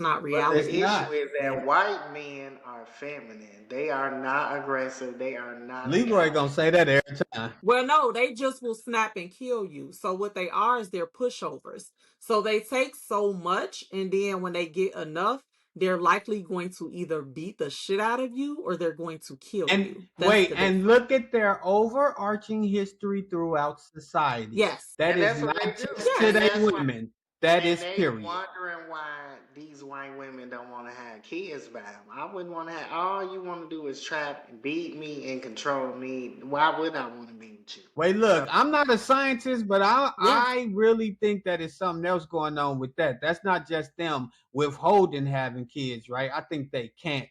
not But the It's reality. issue not. is that white men are feminine. They are not aggressive. They are not the Leroy gonna alpha. say that every time. Well, no, they just will snap and kill you. So what they are is they're pushovers. So they take so much, and then when they get enough, they're likely going to either beat the shit out of you or they're going to kill And you. That's wait, the and difference. look at their overarching history throughout society. Yes. That And is that's what they not do. just to Yes. And their that's why women. That and is they period. wondering why these white women don't want to have kids by them. I wouldn't want to have all you want to do is trap and beat me and control me. Why would I want to be with you? Wait, So look, I'm not a scientist, but I Yeah. I really think that it's something else going on with that. That's not just them withholding having kids, right? I think they can't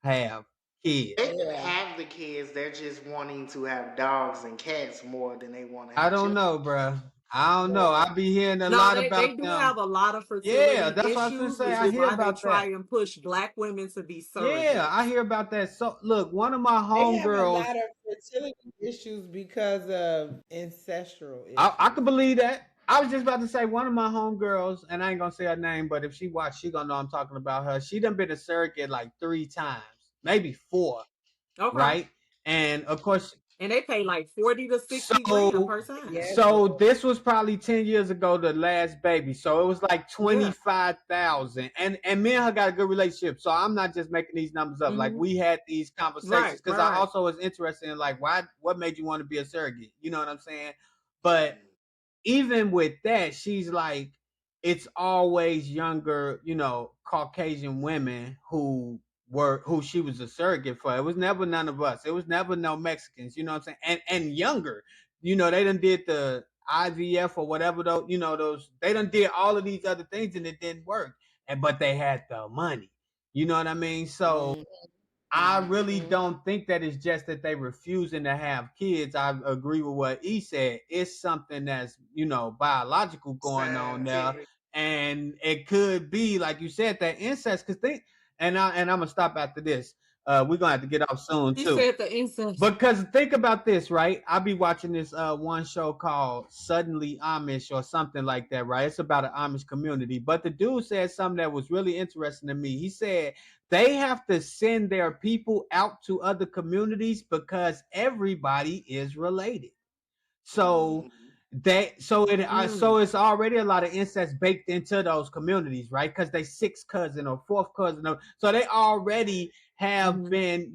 have kids. they can Yeah. have the kids, they're just wanting to have dogs and cats more than they want to I have don't children. know, bruh. I don't know. Yeah. I be hearing a No, lot they about do them. have a lot of Yeah, fertility that's what I was gonna issues, say. which I is hear why they about try that. and push black women to be Yeah, I surrogates. hear about that. So look, one of my They have a homegirls, lot of fertility issues because of ancestral I issues. could believe that. I was just about to say one of my homegirls, and I ain't gonna say her name, but if she watched, she gonna know I'm talking about her. She done been a surrogate like 3 times, maybe four, Okay. right? And of course, And they pay like 40 to 60 grand so per time. Yes, so Lord. this was probably 10 years ago, the last baby. So it was like Yeah. 25,000, and me and her got a good relationship. So I'm not just making these numbers up. Like Hmm. we had these Right, conversations because right, I right. also was interested in like what made you want to be a surrogate. You know what I'm saying? But even with that, she's like, it's always younger, Caucasian women who she was a surrogate for. It was never none of us. It was never no Mexicans, you know what I'm saying? And younger. They done did the IVF or whatever though, those they done did all of these other things and it didn't work. But they had the money. You know what I mean? So Mm, I really mm-hmm. don't think that it's just that they refusing to have kids. I agree with what he said. It's something that's, biological going on there. Scientific. And it could be, like you said, that incest. Cause I'm gonna stop after this. We're gonna have to get off soon He too. said the incest. Because think about this, right? I'll be watching this one show called Suddenly Amish or something like that, right? It's about an Amish community. But the dude said something that was really interesting to me. He said they have to send their people out to other communities because everybody is related. So Mhm. so Mm. it's already a lot of incest baked into those communities, right? Because they sixth cousin or fourth cousin, so they already have Hmm. been,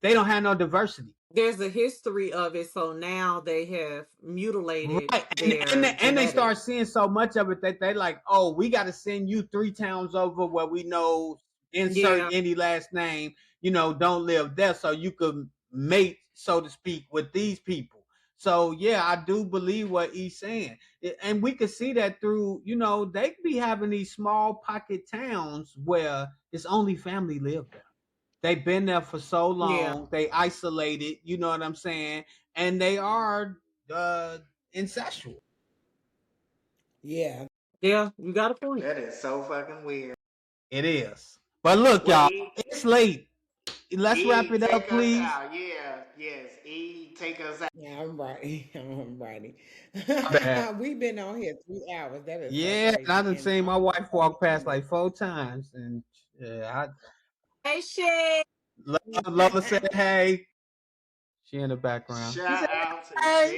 they don't have no diversity, There's a history of it, so now they have mutilated right? their And they start genetics. seeing so much of it that they like, oh, we got to send you 3 towns over where we know insert Yeah. any last name, don't live there, so you could mate, so to speak, with these people. So yeah, I do believe what he's saying, and we could see that through, they could be having these small pocket towns where it's only family live there. They've been there for so Yeah. long, they isolated, you know what I'm saying, and they are uh incestual. Yeah. Yeah. You got a point. That is so fucking weird. It is. But look, Well, y'all, it's late. Let's wrap E, it up, take us please. out. Yeah, yes. E, take us out. Yeah, I'm ready. I'm ready. My bad. We've been on here 3 hours. That is so Yeah, and I crazy. done And seen my almost wife walk 22 past minutes. like 4 times, and yeah, Hey, shit. Lola said, "Hey." She in the background. She Shout said, out to "Hey."